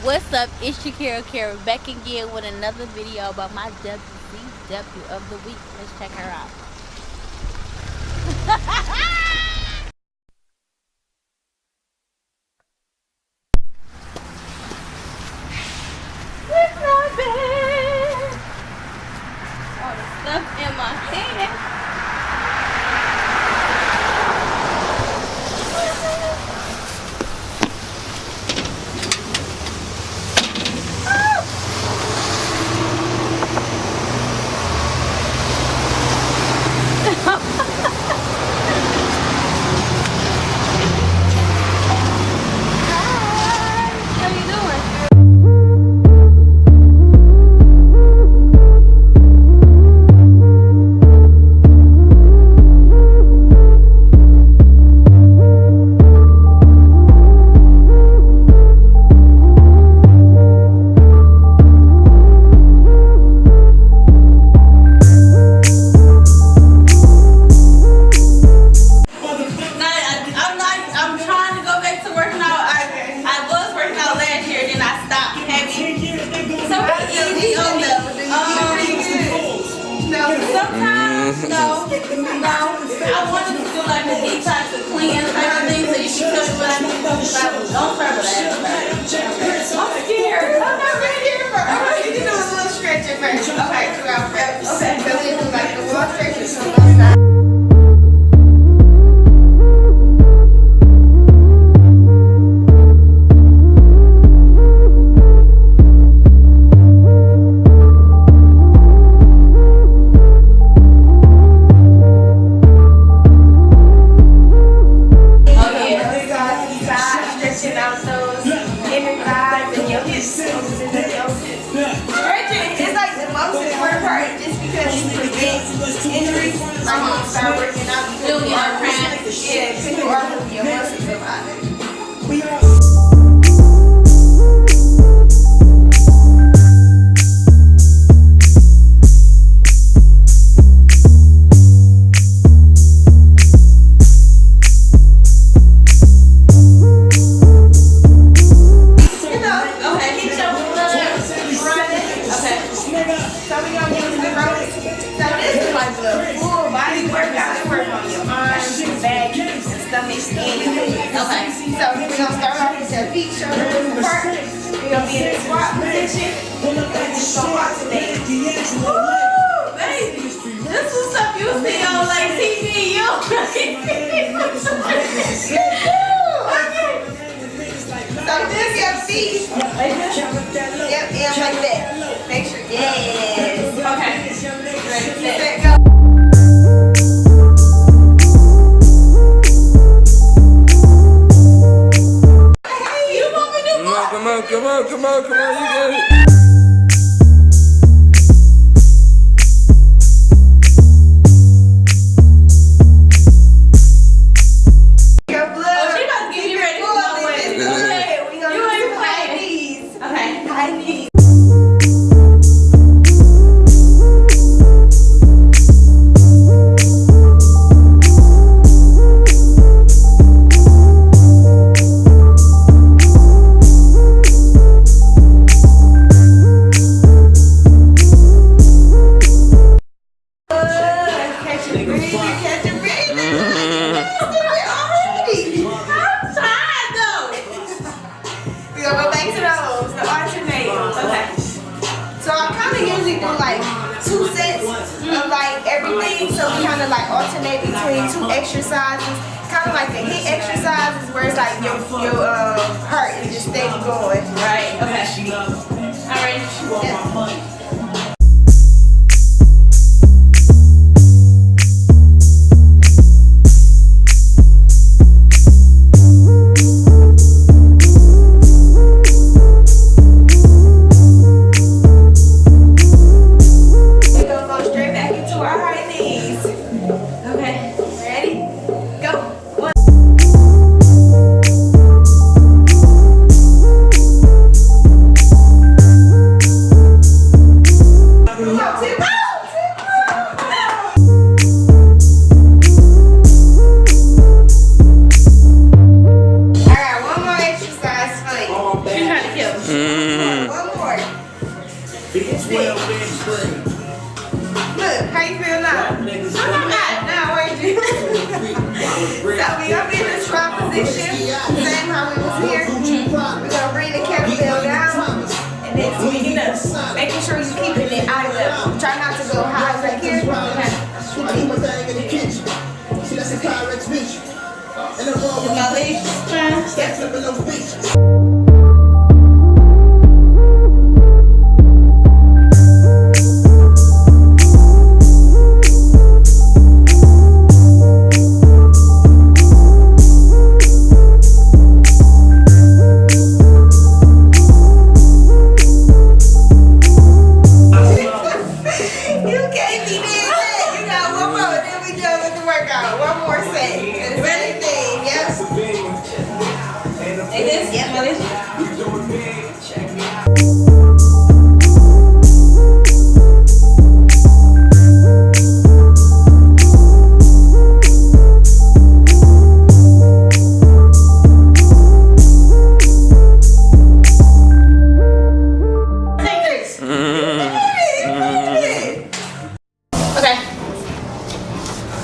What's up? It's Kara back again with another video about my WCW of the week. Let's check her out. It's not bad. All the stuff in my hand. No. I wanted to do like a detox to clean type of thing, so you can tell me what I need to do. Don't try with that. I'm scared. I'm not ready first. Alright, you can do a little stretching first. Okay, 2 hours. Okay, so we do like the wall stretches on one side. Stretching is like the most important part just because you prevent injuries. Like when you start working out, you feel your cramps. Yeah, because you are moving your muscles about it. So we gonna use the ropes. So this is like a full body workout. It works on your arms, your back, your stomach, and your legs. Okay. So we're gonna start off with your feet, shoulders apart. We're gonna be in a squat position. And we're just gonna alternate. Woo, baby! This is stuff you see on like TV. You So just your feet. Yep, and like that. Make sure. Yes. Okay. Ready, set, go. Hey, you want me to do more? Come on, you got it. So we kind of like alternate between 2 exercises, kind of like the HIIT exercises where it's like your heart is just steady going. Right. Okay. All right. Yeah. spine position, same how we was here. We're gonna bring the kettlebell down and then swing it up. Making sure you're keeping it eye level. Try not to go high like here. With my legs, yep.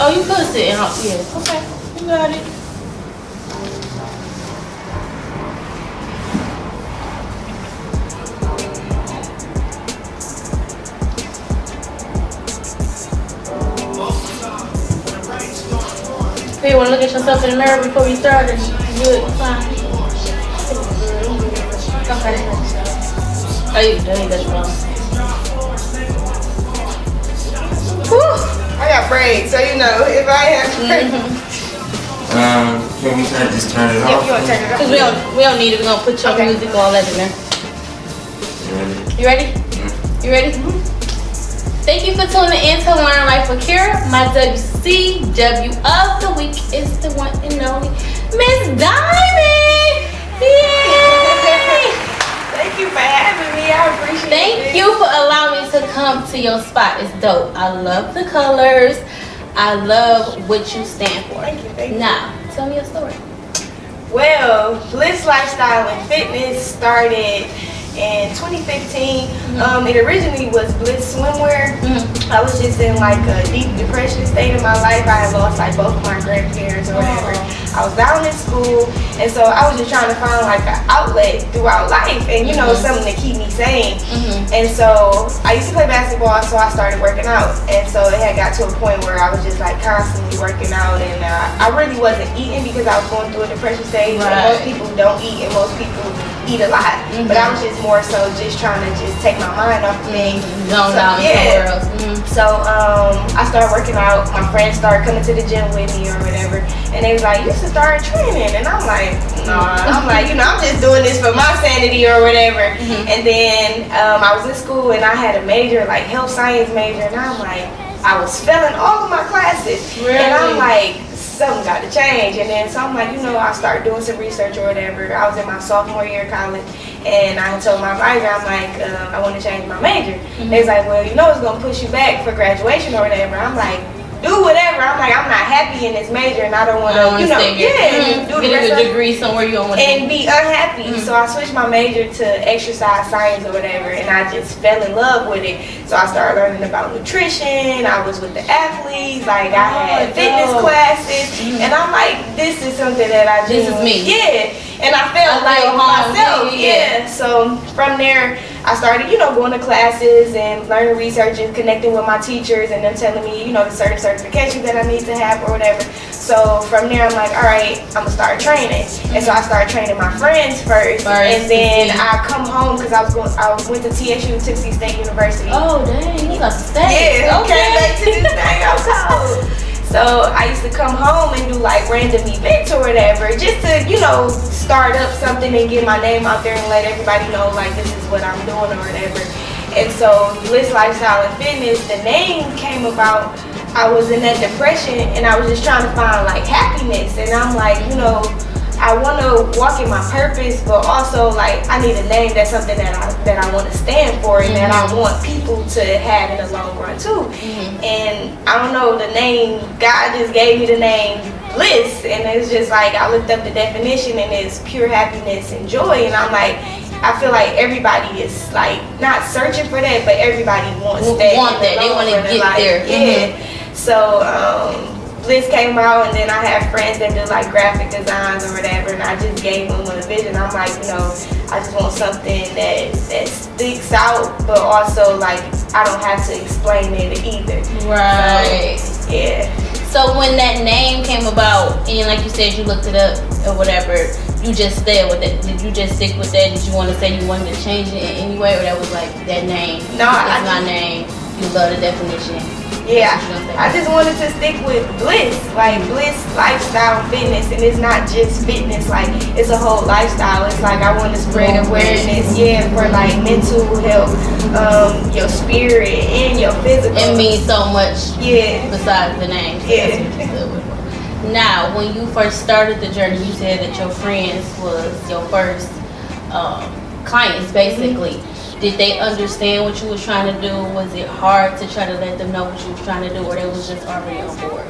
Oh, you could sit out here. Okay, you got it. Hey, you want to look at yourself in the mirror before we start? Or you good? Fine. Okay. Oh, you done that wrong. I got braids, so you know, if I have braids. Can we just turn it Yep, off? you want to turn it Cause off? we don't need it. We're gonna put your Okay. music, all that in there. You ready? You ready? Thank you for tuning in to Learn Life with Kara. My WCW of the week is the one and only Miss Diamond. Yay! Thank you for having me. I appreciate it. Thank you for allowing me to come to your spot. It's dope. I love the colors. I love what you stand for. Thank you. Now, tell me your story. Well, Bliss Lifestyle and Fitness started in 2015. It originally was Bliss Swimwear. I was just in like a deep depression state in my life. I had lost like both of my grandparents or whatever. I was down in school, and so I was just trying to find like an outlet throughout life and you know something to keep me sane. And so I used to play basketball, so I started working out, and so it had got to a point where I was just like constantly working out, and I really wasn't eating because I was going through a depression stage. Right. And most people don't eat, and most people eat a lot, but I was just more so just trying to just take my mind off of things. Zone out somewhere else. So I started working out. My friends started coming to the gym with me or whatever, and they was like, "You should start training." And I'm like, "Nah." I'm like, you know, I'm just doing this for my sanity or whatever. And then I was in school and I had a major, like health science major, and I'm like, I was failing all of my classes, and I'm like, something got to change. And then so I'm like, you know, I started doing some research or whatever. I was in my sophomore year of college, and I told my advisor, I'm like, I want to change my major. They was like, well, you know, it's gonna push you back for graduation or whatever. I'm like, do whatever. I'm like, I'm not happy in this major, and I don't want to, you know, do the rest get of a degree somewhere you don't want to and be unhappy. So I switched my major to exercise science or whatever, and I just fell in love with it. So I started learning about nutrition. I was with the athletes, like I had fitness classes, and I'm like, this is something that I just, This is me. Yeah, and I felt like myself. Yeah. So from there, I started, you know, going to classes and learning research and connecting with my teachers and them telling me, you know, the certain certifications that I need to have or whatever. So from there, I'm like, all right, I'm gonna start training. And so I started training my friends first, and then I come home because I went to TSU, Tennessee State University. Oh dang, you got to stay. Yeah, came back to this thing. I'm cold. So I used to come home and do like random events or whatever, just to, you know, start up something and get my name out there and let everybody know like this is what I'm doing or whatever. And so Bliss Lifestyle and Fitness, the name came about. I was in that depression and I was just trying to find like happiness, and I'm like, you know, I want to walk in my purpose, but also like I need a name that's something that I want to stand for and that I want people to have in the long run too. And I don't know, the name, God just gave me the name Bliss, and it's just like I looked up the definition and it's pure happiness and joy, and I'm like, I feel like everybody is like not searching for that, but everybody wants that. They want to get there. Yeah. So Bliss came out, and then I have friends that do like graphic designs or whatever, and I just gave them a vision. I'm like, you know, I just want something that sticks out, but also like I don't have to explain it either. Right. So, yeah. So when that name came about, and like you said, you looked it up or whatever, you just stayed with it. Did you just stick with that? Did you want to say you wanted to change it in any way, or that was like that name? No, it's my name. You love the definition. Yeah, I just wanted to stick with Bliss, like Bliss lifestyle fitness, and it's not just fitness, like it's a whole lifestyle. It's like I want to spread awareness, yeah, for like mental health, your spirit and your physical. It means so much, yeah, besides the name. So yeah. Now, when you first started the journey, you said that your friends was your first clients, basically. Mm-hmm. Did they understand what you was trying to do? Was it hard to try to let them know what you was trying to do, or they was just already on board?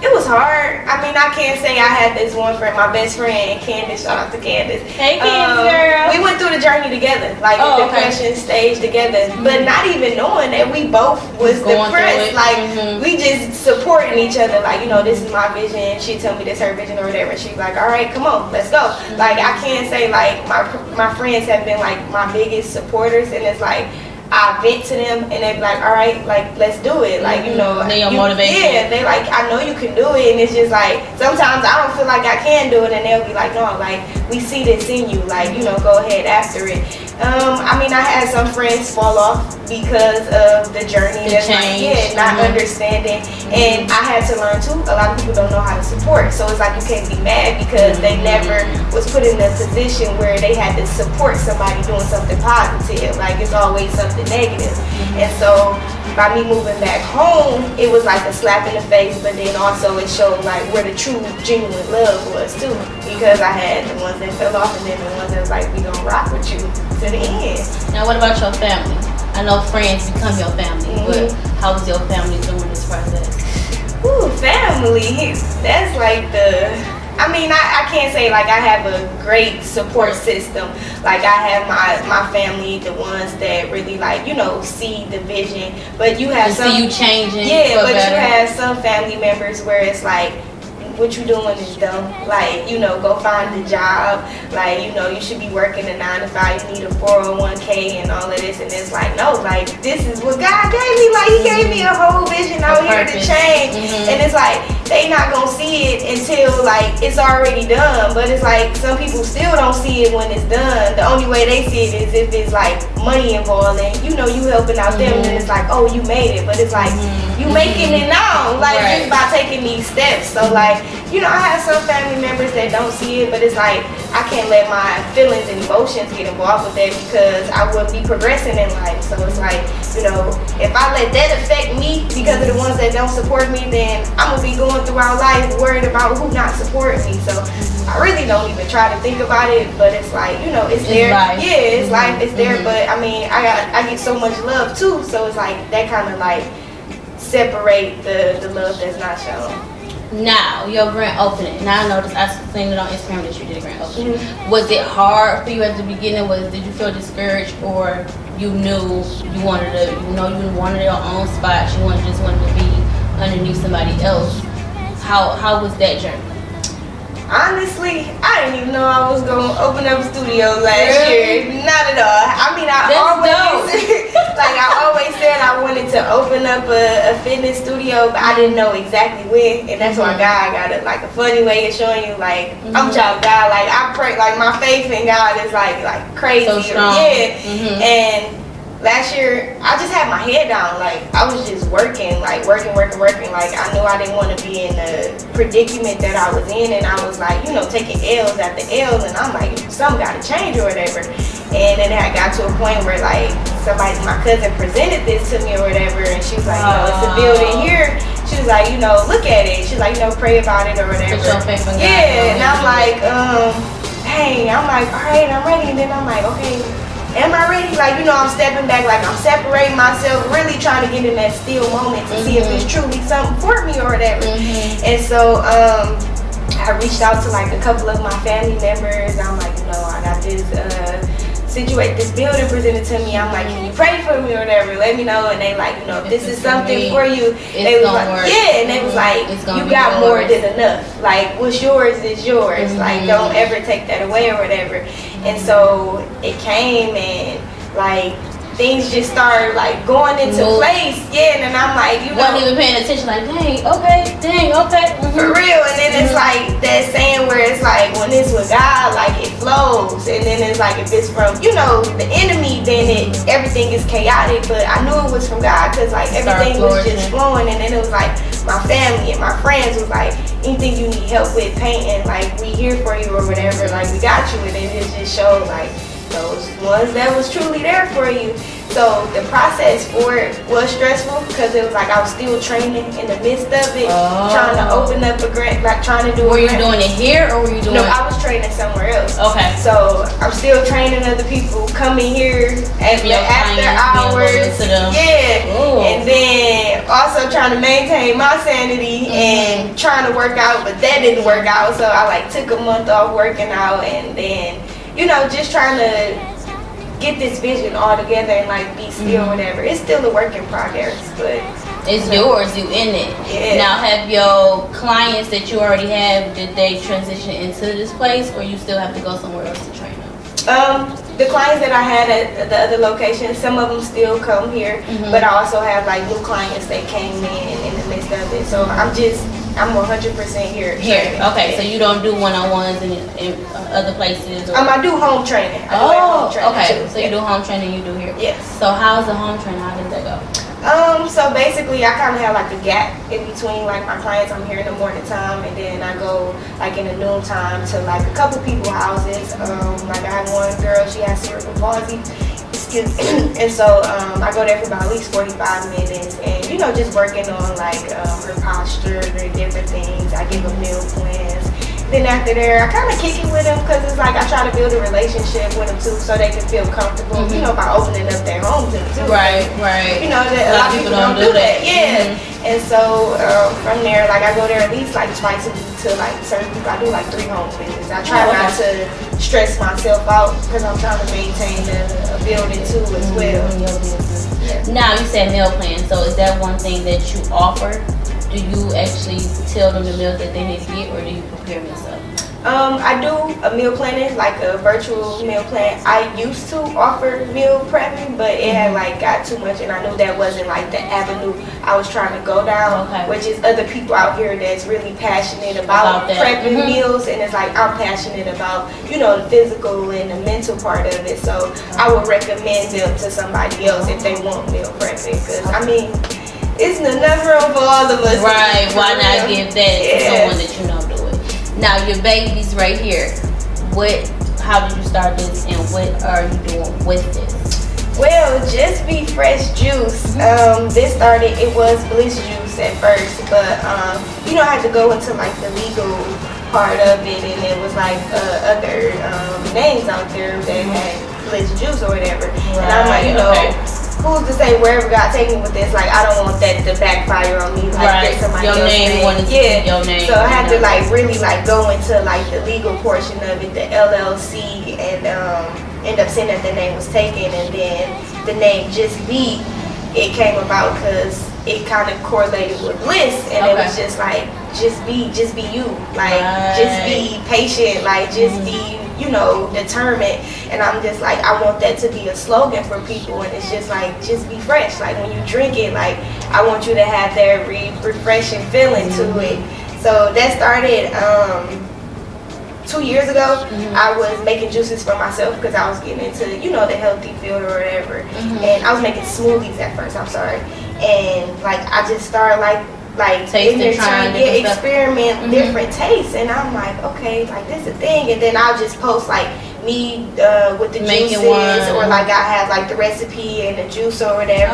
It was hard. I mean, I can't say I had this one friend, my best friend, Candace. Shout out to Candace. Hey, Candace, girl. We went through the journey together, like the depression stage together, but not even knowing that we both was depressed. Like we just supporting each other. Like, you know, this is my vision. She tell me this her vision or whatever. She's like, all right, come on, let's go. Like I can't say like my friends have been like my biggest supporters, and it's like I vent to them and they be like, all right, like let's do it. Like, you know, they motivation. Yeah, they like, I know you can do it, and it's just like sometimes I don't feel like I can do it, and they'll be like, no, like we see this in you, like, you know, go ahead after it. I mean, I had some friends fall off because of the journey, the change, like, not understanding, and I had to learn too. A lot of people don't know how to support, so it's like you can't be mad because they never was put in a position where they had to support somebody doing something positive. Like it's always something negative, and so by me moving back home, it was like a slap in the face, but then also it showed like where the true, genuine love was too, because I had the ones that fell off and then the ones that was like, we gonna rock with you to the end. Now, what about your family? I know friends become your family, but how was your family doing this process? Ooh, family, that's like I mean, I can't say like I have a great support system. Like I have my family, the ones that really like, you know, see the vision. But you have some, see you changing. Yeah, but better. you have some family members where it's like, what you doing is dumb. Like, you know, go find a job. Like, you know, you should be working a 9 to 5. You need a 401k and all of this. And it's like, no, like this is what God gave me. Like He gave me a whole vision out here to change. And it's like they not gonna see it until like it's already done. But it's like some people still don't see it when it's done. The only way they see it is if it's like money involved, and you know you helping out them, and it's like, oh, you made it. But it's like you making it now, like just by taking these steps. So like, you know, I have some family members that don't see it, but it's like I can't let my feelings and emotions get involved with that because I wouldn't be progressing in life. So it's like, you know, if I let that affect me because of the ones that don't support me, then I'm gonna be going throughout life worried about who not supporting me. So I really don't even try to think about it, but it's like, you know, it's there. Life. Yeah, it's life, it's there. But I mean, I get so much love too, so it's like that kind of like separate the love that's not shown. Now, your grand opening. Now I noticed, I seen it on Instagram that you did a grand opening. Was it hard for you at the beginning? Did you feel discouraged, or you knew you wanted to, you wanted your own spot, you just wanted to be underneath somebody else? How was that journey? Honestly, I didn't even know I was gonna open up a studio last year. Not at all. I mean, I always said I wanted to open up a fitness studio, but I didn't know exactly when. And that's why God got a funny way of showing you, like, I'm child God. Like I pray, like my faith in God is like crazy. So strong. Yeah. And last year, I just had my head down. Like, I was just working. Like, working. Like, I knew I didn't want to be in the predicament that I was in. And I was like, you know, taking L's after L's. And I'm like, something got to change or whatever. And then I got to a point where, like, my cousin presented this to me or whatever. And she was like, you know, it's a building here. She was like, you know, look at it. She's like, you know, pray about it or whatever. Put your faith in God. Yeah. And I'm like, dang. I'm like, all right, I'm ready. And then I'm like, okay, am I ready? Like, you know, I'm stepping back, like I'm separating myself, really trying to get in that still moment to see if it's truly something for me or whatever. And so I reached out to like a couple of my family members. I'm like, you know, I got this situate this building presented to me. I'm like, can you pray for me or whatever? Let me know. And they like, you know, if this is something for you. They was like, yeah. And they was like, you got more than enough. Like, what's yours is yours. Like, don't ever take that away or whatever. And so it came and like, things just started like going into place, yeah, and then I'm like, you wasn't even paying attention, like, dang, okay, for real. And then it's like that saying where it's like when it's with God, like it flows, and then it's like if it's from, you know, the enemy, then everything is chaotic. But I knew it was from God because like everything was just flowing, and then it was like my family and my friends was like, anything you need help with painting, like we here for you or whatever, like we got you, and it just showed like those ones that was truly there for you. So the process for it was stressful because it was like I was still training in the midst of it, trying to open up a grant, like trying to do. Were you doing it here or were you doing? No, I was training somewhere else. Okay. So I'm still training other people coming here after hours. Yeah. Ooh. And then also trying to maintain my sanity and trying to work out, but that didn't work out. So I like took a month off working out, and then, you know, just trying to get this vision all together and like be still, whatever. It's still a work in progress, but it's yours. You in it. Yeah. Now, have your clients that you already have, did they transition into this place, or you still have to go somewhere else to train them? The clients that I had at the other location, some of them still come here, but I also have like new clients that came in the midst of it. So I'm 100% here. Here, okay. So you don't do one-on-ones in other places? Or? I do home training. Okay. Too. So you do home training, you do here. Yes. So how's the home training? How does that go? So basically, I kind of have like a gap in between like my clients. I'm here in the morning time, and then I go like in the noon time to like a couple people houses. Like I had one girl, she has cerebral palsy. And so I go there for about at least 45 minutes, and you know, just working on like her posture, her different things. I give them meal plans. Then after there, I kind of kick it with them because it's like I try to build a relationship with them too, so they can feel comfortable. You know, by opening up their home to them too. Right. You know, that a lot of people don't do that. Yeah. And so from there, like I go there at least like twice a week to like certain people. I do like 3 home visits. I try not to stress myself out because I'm trying to maintain a building too as well. Now you said meal plan. So is that one thing that you offer? Do you actually tell them the meals that they need to get, or do you prepare them yourself? I do a meal planning, like a virtual meal plan. I used to offer meal prepping, but it had like got too much, and I knew that wasn't like the avenue I was trying to go down, which is other people out here that's really passionate about prepping meals, and it's like I'm passionate about, you know, the physical and the mental part of it. So I would recommend them to somebody else if they want meal prepping, because I mean, it's enough room for all of us. Right, why not give that to someone that you know do it? Now your babies right here, how did you start this, and what are you doing with this? Well, Just Be Fresh juice. This started, it was Bliss juice at first, but you know, I had to go into like the legal part of it, and it was like other names out there that had Bliss juice or whatever. And I'm like, you know, who's to say wherever God take me with this? Like, I don't want that to backfire on me. Like, there's somebody your name, your name. So I had to like really like go into like the legal portion of it, the LLC, and end up seeing that the name was taken, and then the name Just Be, it came about because it kind of correlated with bliss, and it was just like, just be you, like just be patient, like just be, you know, determined. And I'm just like, I want that to be a slogan for people, and it's just like, just be fresh. Like when you drink it, like I want you to have that refreshing feeling to it. So that started 2 years ago. I was making juices for myself because I was getting into, you know, the healthy field or whatever. And I was making smoothies at first, and like I just started like tasting, trying to experiment different tastes, and I'm like, okay, like this is a thing. And then I'll just post like me with the juices, or like I have like the recipe and the juice or whatever.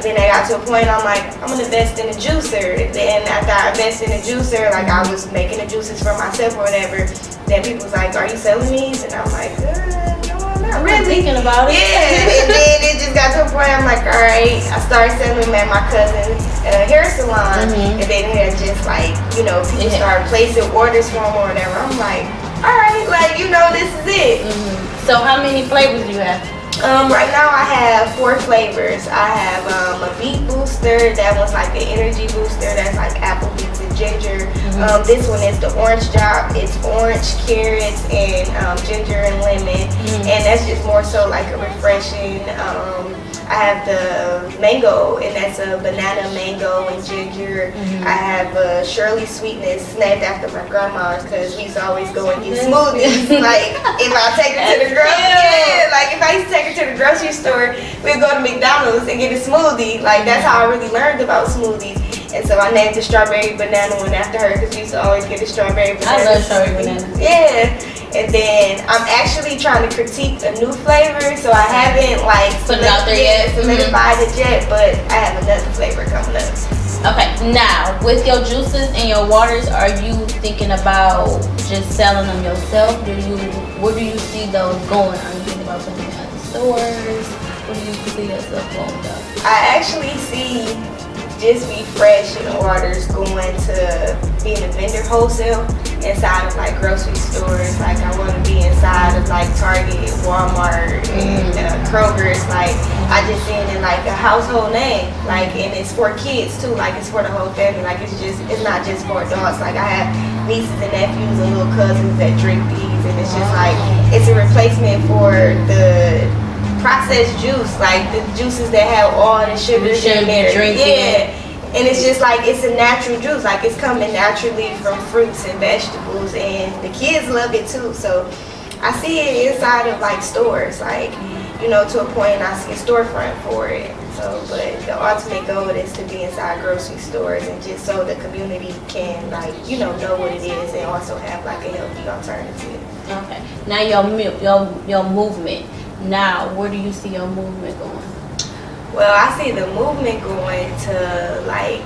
Then I got to a point I'm like, I'm gonna invest in a juicer. And then after I invested in a juicer, like I was making the juices for myself or whatever, then people was like, are you selling these? And I'm like, no, I'm not really thinking about it. And then it just got to a point I'm like, all right. I started selling them at my cousin's hair salon, and then it just like, you know, people started placing orders for them or whatever. I'm like, all right, like, you know, this is it. So how many flavors do you have? Right now I have 4 flavors. I have a beet booster. That one's like an energy booster. That's like apple, beets, and ginger. This one is the orange drop. It's orange, carrots, and ginger and lemon. And that's just more so like a refreshing. I have the mango, and that's a banana, mango, and ginger. I have a Shirley Sweetness, named after my grandma's, because we used to always go and get smoothies. Like if I take her to the like if I used to take her to the grocery store, we'd go to McDonald's and get a smoothie. Like that's how I really learned about smoothies. And so I named the strawberry banana one after her, because we used to always get the strawberry banana. I love strawberry banana. Yeah. And then I'm actually trying to critique a new flavor, so I haven't like put it out there yet, solidified it yet, but I have another flavor coming up. Okay, now with your juices and your waters, are you thinking about just selling them yourself? Where do you see those going? Are you thinking about putting them at the stores? Where do you see yourself going though? I actually see Just Be Fresh and waters going to being a vendor wholesale inside of like grocery stores. Like I want to be inside of like Target, Walmart, and Kroger's. Like I just seen it like a household name. Like, and it's for kids too. Like it's for the whole family. Like it's not just for adults. Like I have nieces and nephews and little cousins that drink these, and it's just like it's a replacement for the processed juice, like the juices that have all the sugars in there. Yeah. And it's just like it's a natural juice, like it's coming naturally from fruits and vegetables, and the kids love it too. So I see it inside of like stores, like to a point I see a storefront for it. So, but the ultimate goal is to be inside grocery stores, and just so the community can like know what it is, and also have like a healthy alternative. Okay. Now your movement. Now, where do you see your movement going? Well, I see the movement going to like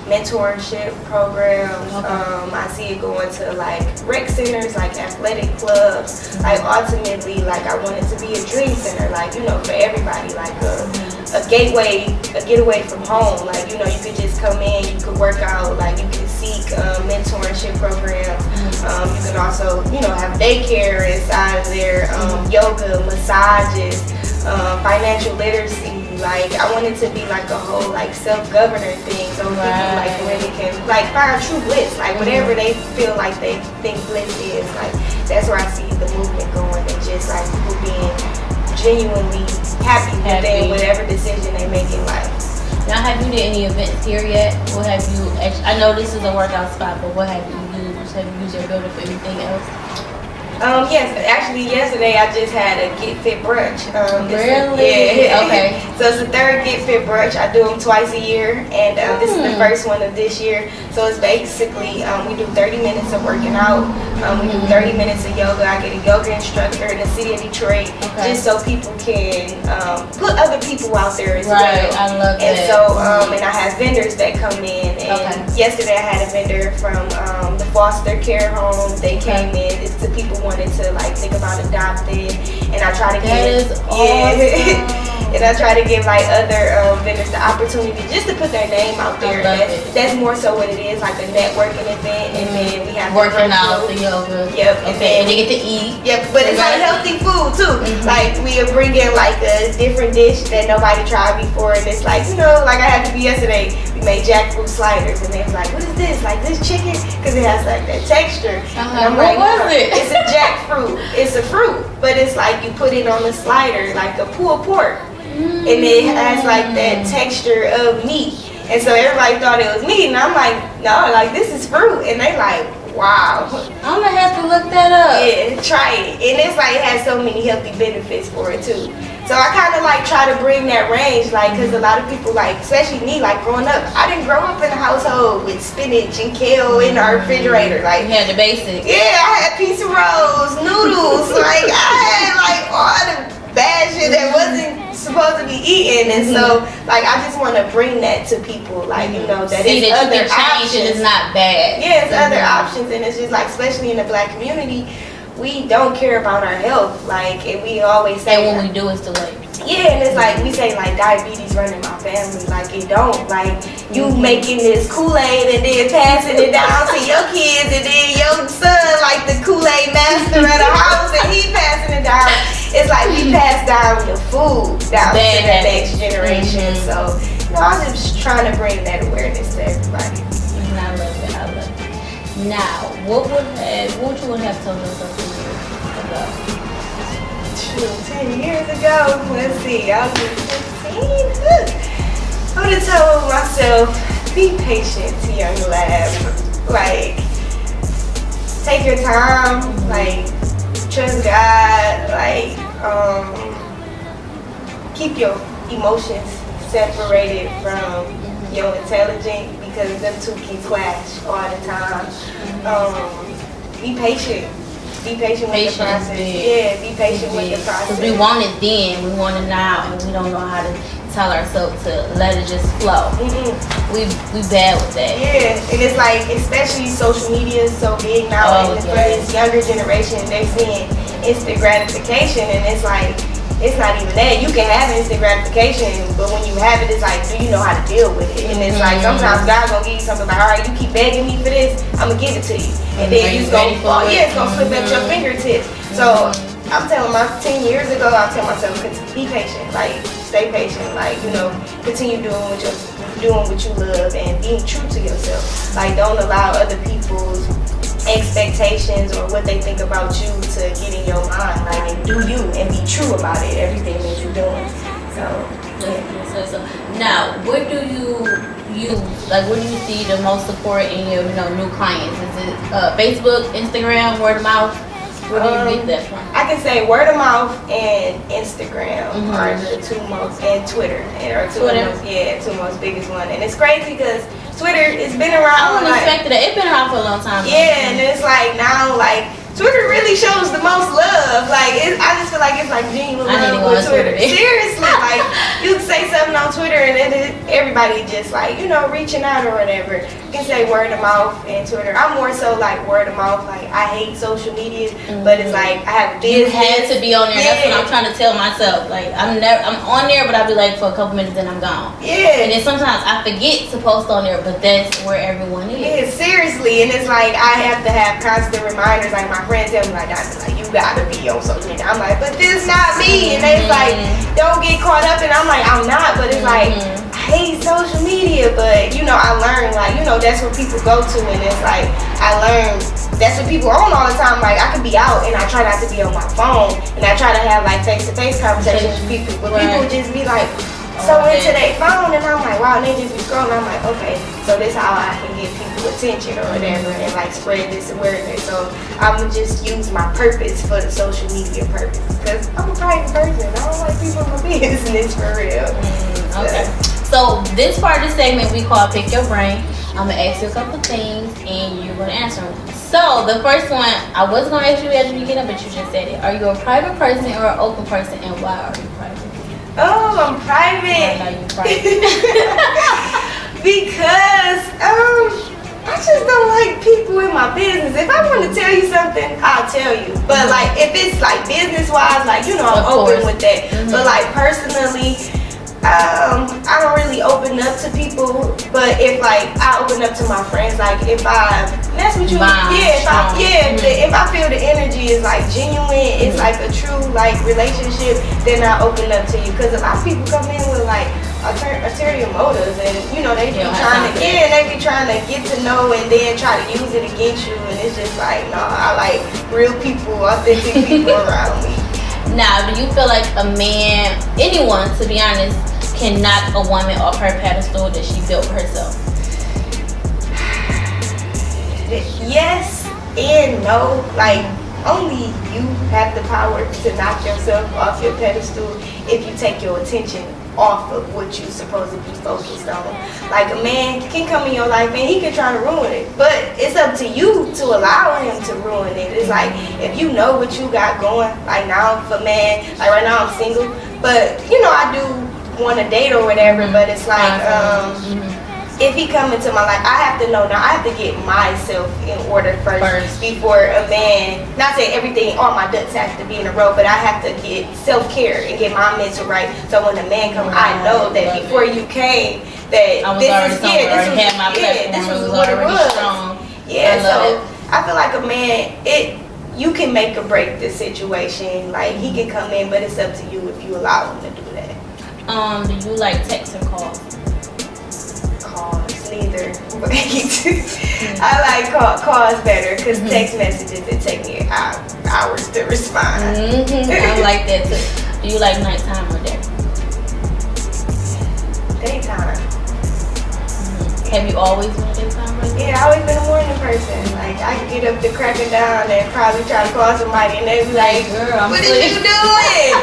mentorship programs. I see it going to like rec centers, like athletic clubs. Like ultimately, like I want it to be a dream center, like for everybody, like a getaway from home. Like you could just come in, you could work out, like you can seek mentorship programs. You can also have daycare inside of there, yoga, massages, financial literacy. Like I want it to be like a whole like self-governor thing, so people like really can like find true bliss, like whatever they feel like they think bliss is. Like that's where I see the movement going, and just like people being genuinely happy within whatever decision they make in life. Now, have you did any events here yet? What have you? I know this is a workout spot, but what have you used? Have you used your building for anything else? Yes, actually yesterday I just had a Get Fit brunch. Really? Okay. So it's the 3rd Get Fit brunch. I do them twice a year, and this is the first one of this year. So it's basically, we do 30 minutes of working out. We do 30 minutes of yoga. I get a yoga instructor in the city of Detroit, just so people can put other people out there as well. I love that. And so, and I have vendors that come in. And yesterday I had a vendor from the foster care home. They came in. It's the people wanted to like think about adopting, and I try to give and I try to give like other vendors the opportunity just to put their name out there. That's more so what it is, like a networking event, and then we have working out, the yoga. Yep. And they get to eat. Yep, but it's like healthy food too. Like we bring in like a different dish that nobody tried before, and it's like like I had to be yesterday. We made jackfruit sliders, and they was like, "What is this? Like this chicken?" Because it has like that texture. And I'm what like, was it? It's a jackfruit. It's a fruit, but it's like you put it on the slider like a pulled pork, and it has like that texture of meat. And so everybody thought it was meat, and I'm like, no, like this is fruit, and they like, wow. I'm gonna have to look that up. Yeah, try it, and it's like it has so many healthy benefits for it too. So I kind of like try to bring that range, like, because a lot of people, like, especially me, like growing up, I didn't grow up in a household with spinach and kale in our refrigerator. Like, you had the basics. Yeah, I had pizza rolls, noodles, like I had like all the bad shit that wasn't supposed to be eaten, and so like I just want to bring that to people, like that see it's that other you can change options. and it's not bad. Yeah, it's other options, and it's just like, especially in the Black community, we don't care about our health, like, and we always say, and when we do, it's too late. Yeah, and it's like we say like diabetes running my family, like it don't. Like you making this Kool-Aid and then passing it down to your kids, and then your son like the Kool-Aid master of the house, and he passing it down. down the food down to the next generation. So, I'm just trying to bring that awareness to everybody. And I love it. Now, what would you have told yourself 10 years ago? 10 years ago, let's see, I was 15. I would have told myself, be patient, young lad. Like, take your time, like, trust God, like, keep your emotions separated from your intelligence, because them two can clash all the time. Be patient. Be patient with the process. Yeah, be patient with the process. Because we want it then, we want it now, and we don't know how to tell ourselves to let it just flow. We bad with that. Yeah, and it's like, especially social media is so big now, and for this younger generation, they're seeing instant gratification, and it's like, it's not even that. You can have instant gratification, but when you have it, it's like, do you know how to deal with it? And it's like, sometimes God's gonna give you something like, all right, you keep begging me for this, I'm gonna give it to you. And then it's gonna fall, it's gonna slip at your fingertips. So I'm telling my 10 years ago, I tell myself, be patient, like, stay patient, like, continue doing what you love and being true to yourself. Like, don't allow other people's expectations or what they think about you to get in your mind. Like, and do you and be true about it, everything that you're doing. So, yeah. So now, what do you use? Like, where do you see the most support in your, new clients? Is it Facebook, Instagram, word of mouth? Where do you get that from? I can say word of mouth and Instagram are the two most, and Twitter are two most biggest one. And it's crazy because Twitter has been around. I wouldn't expect that. It's been around for a long time. Yeah, and it's like now, like, Twitter really shows the most love. Like, I just feel like it's like genuine love with Twitter. Seriously, like, you say something on Twitter and then everybody just like, reaching out or whatever. You can say word of mouth and Twitter. I'm more so like word of mouth. Like, I hate social media, but it's like I have business. You had to be on there. That's what I'm trying to tell myself. Like, I'm on there, but I'll be like for a couple minutes, then I'm gone. Yeah. And then sometimes I forget to post on there, but that's where everyone is. Yeah, seriously. And it's like I have to have constant reminders. Like, my friends tell me, like, you gotta be on social media. I'm like, but this not me. And they like, don't get caught up. And I'm like, I'm not. But it's like, I hate social media. But I learned, like, that's what people go to. And it's like, I learned that's what people on all the time. Like, I could be out and I try not to be on my phone, and I try to have like face-to-face conversations with people. But people just be like so into their phone, and I'm like, wow, and they just be scrolling. I'm like, okay, so this how I can get people attention or whatever, and like spread this awareness. So I'm gonna just use my purpose for the social media purpose, because I'm a private person. I don't like people in my business for real. Okay. So this part of the segment we call Pick Your Brain. I'm gonna ask you a couple things and you're gonna answer them. So the first one, I was gonna ask you at the beginning, but you just said it. Are you a private person or an open person, and why are you private? Oh, I'm private. I know you're private. Because I just don't like people in my business. If I want to tell you something, I'll tell you. But like, if it's like business wise, like, I'm open with that. But like personally, I don't really open up to people. But if like I open up to my friends, like if I mess with you, if I feel the energy is like genuine, it's like a true like relationship, then I open up to you. Because a lot of people come in with like ulterior motives, and they be trying to get to know and then try to use it against you, and it's just like, no, I like real people, authentic people around me. Now, do you feel like a man, anyone to be honest, can knock a woman off her pedestal that she built herself? Yes and no. Like, only you have the power to knock yourself off your pedestal if you take your attention off of what you're supposed to be focused on. Like, a man can come in your life and he can try to ruin it, but it's up to you to allow him to ruin it. It's like, if you know what you got going, like now for man, like right now I'm single, but I do want to date or whatever, but it's like, if he come into my life, I have to know now. I have to get myself in order first before a man. Not saying everything, all my ducks have to be in a row, but I have to get self-care and get my mental right. So when the man comes, I know that before you came, that this was what it was. Strong. Yeah, so I feel like a man, you can make or break the situation. Like, he can come in, but it's up to you if you allow him to do that. Do you like text or calls? Calls, neither. I like calls better because text messages, it take me hours to respond. I like that too. Do you like nighttime or day? Daytime. Have you always been a daytime person? Yeah, I always been a morning person. Like, I could get up to crack it down and probably try to call somebody and they be like, girl, I'm what are you doing?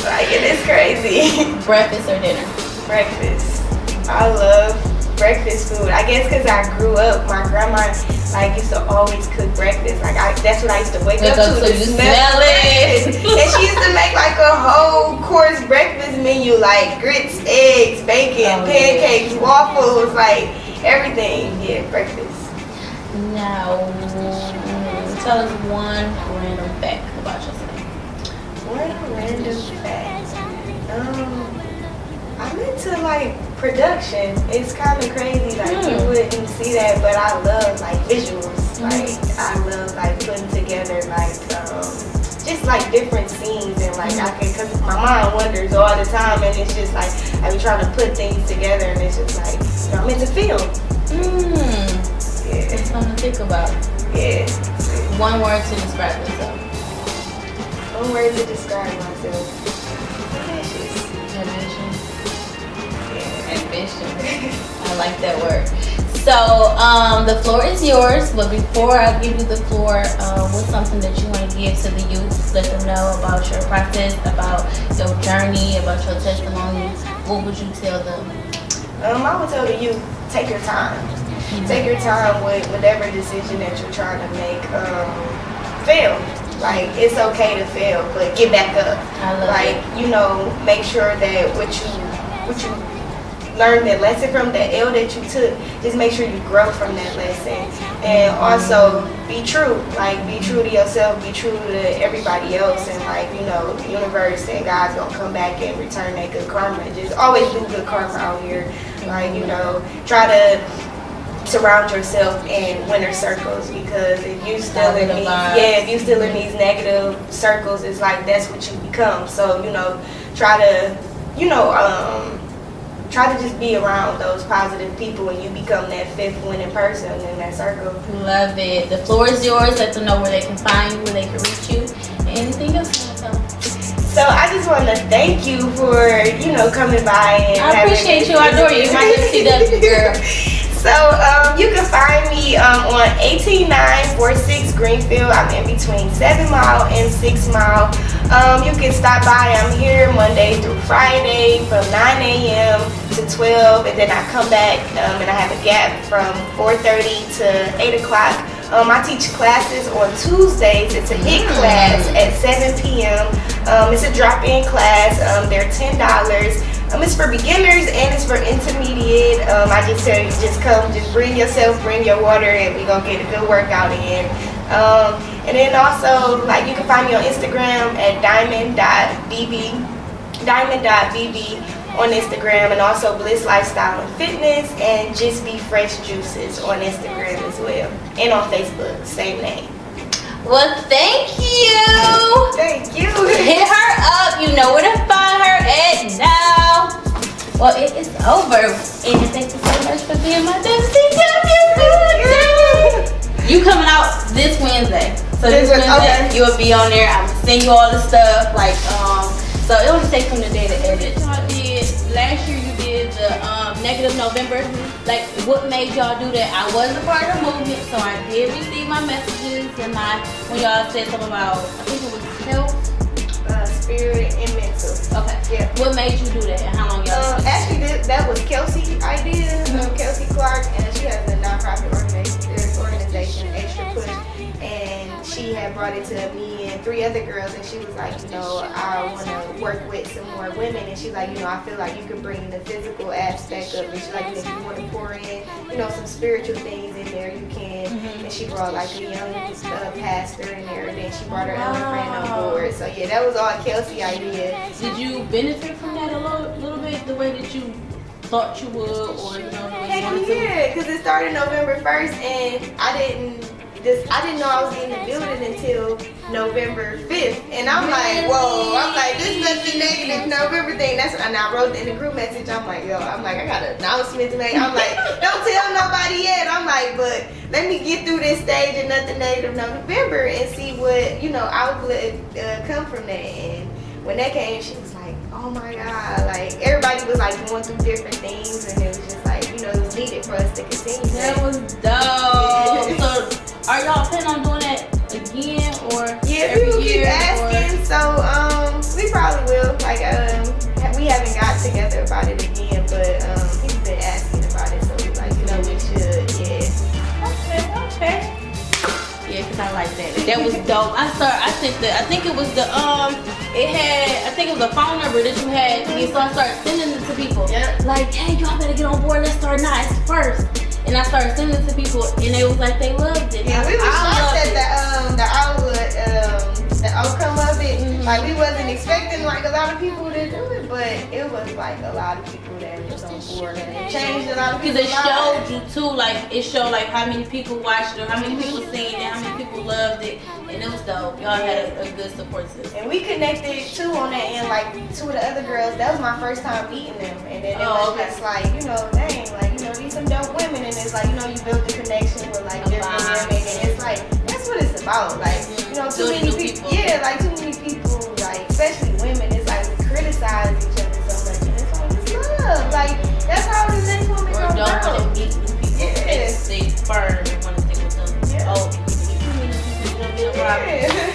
Like, it is crazy. Breakfast or dinner? Breakfast. I love breakfast food. I guess because I grew up, my grandma like used to always cook breakfast. Like, that's what I used to wake up to you smell it. And she used to make like a whole course breakfast menu, like grits, eggs, bacon, pancakes, waffles, like everything. Yeah, breakfast. Now, tell us one random fact about yourself. One random fact. I'm into like production. It's kind of crazy. Like, you wouldn't see that, but I love like visuals. Like, I love like putting together like just like different scenes and like I can, cause my mind wanders all the time and it's just like I be trying to put things together and it's just like, you know, I'm into film. Yeah. It's something to think about. Yeah. One word to describe yourself. One word to describe myself. Ambitious. Ambition. I like that word. So, the floor is yours, but before I give you the floor, what's something that you want to give to the youth? Let them know about your process, about your journey, about your testimony. What would you tell them? I would tell the youth, take your time. Take your time with whatever decision that you're trying to make. Fail. Like, it's okay to fail, but get back up. I love like, it. you know, make sure that what you learned that lesson from, that L that you took, just make sure you grow from that lesson. And also be true. Like, be true to yourself, be true to everybody else, and like, you know, the universe and God's gonna come back and return that good karma. Just always do good karma out here. Like, you know, try to surround yourself in winner circles, because if you still in these, if you still in these negative circles, it's like that's what you become. So, you know, try to just be around those positive people and you become that fifth winning person in that circle. Love it. The floor is yours. Let them know where they can find you, where they can reach you. Anything else you want to tell them? So I just want to thank you for, you know, coming by and I appreciate you. I adore you. You're my FCW girl. So you can find me on 18946 Greenfield. I'm in between 7 Mile and 6 Mile. You can stop by. I'm here Monday through Friday from 9 a.m. to 12, and then I come back and I have a gap from 4:30 to 8 o'clock. I teach classes on Tuesdays. It's a HIT class at 7 p.m. It's a drop-in class. They're $10. It's for beginners and it's for intermediate. I just tell you, just come, just bring yourself, bring your water, and we're gonna get a good workout in. And then also, like, you can find me on Instagram at diamond.bb on Instagram, and also Bliss Lifestyle and Fitness, and Just Be Fresh Juices on Instagram as well, and on Facebook, same name. Well, thank you. Thank you. Hit her up. You know where to find her at now. Well, it is over. And thank you so much for being my FCW. You coming out this Wednesday. So this Wednesday, you'll be on there. I'm going to send you all the stuff. Like, so it only takes them the day to edit. Y'all did, last year you did the Negative November. Like, what made y'all do that? I wasn't a part of the movement, so I did receive my messages, and when y'all said something about, I think it was health, spirit, and mental. Okay. Yeah. What made you do that, and how long y'all? Actually, that was Kelsey's idea. Kelsey Clark, and she has a nonprofit organization, Extra Push, and she had brought it to me and 3 other girls, and she was like, you know, I want to work with some more women, and she's like, you know, I feel like you could bring the physical aspect of it. She's like, if you want to pour in, you know, some spiritual things in there, you can. And she brought like a young pastor in there, and then she brought her other friend on board. So yeah, that was all Kelsey's idea. Did you benefit from that a little bit, the way that you thought you would, or you know, the way you wanted to? Yeah, because it started November 1st, and I didn't I didn't know I was getting the building until November 5th. And I'm like, whoa, I'm like, this is nothing negative November thing. And I wrote in the group message, I'm like, I got an announcement to make. I'm like, don't tell nobody yet. I'm like, but let me get through this stage and nothing negative November and see what, outlet come from that. And when that came, she was like, oh my God, like everybody was like going through different things, and it was just like, it was needed for us to continue. That was dope. So are y'all planning on doing that again or people keep asking, so we probably will. Like we haven't got together about it again, but people been asking about it, so we like, we should, yeah. Okay. Yeah, cause I like that. That was dope. I think it was a phone number that you had to get, so I started sending it to people. Yeah. Like, hey, y'all better get on board. Let's start nice first. And I started sending it to people, and they was like, they loved it. Yeah, we were shocked at the outlet, the outcome of it. Mm-hmm. Like we wasn't expecting like a lot of people to do it, but it was like a lot of people that was on board, and it changed a lot of people's Because it lives. showed you too, like it showed like how many people watched it, or how many people seen it, how many people loved it, and it was dope. Y'all had a good support system. And we connected too on that end, like two of the other girls. That was my first time meeting them, and then it was just like, dang, like these some dope women, and it's like you build the connection with like different women, and it's like that's what it's about. Like too many people, like too many people, like especially women, it's like we criticize each other so much, and it's like it's love, like that's how the next woman Or comes don't out. want to meet new people. Yeah. They firm and want to stick with them. Yeah. Oh, you know, Yeah.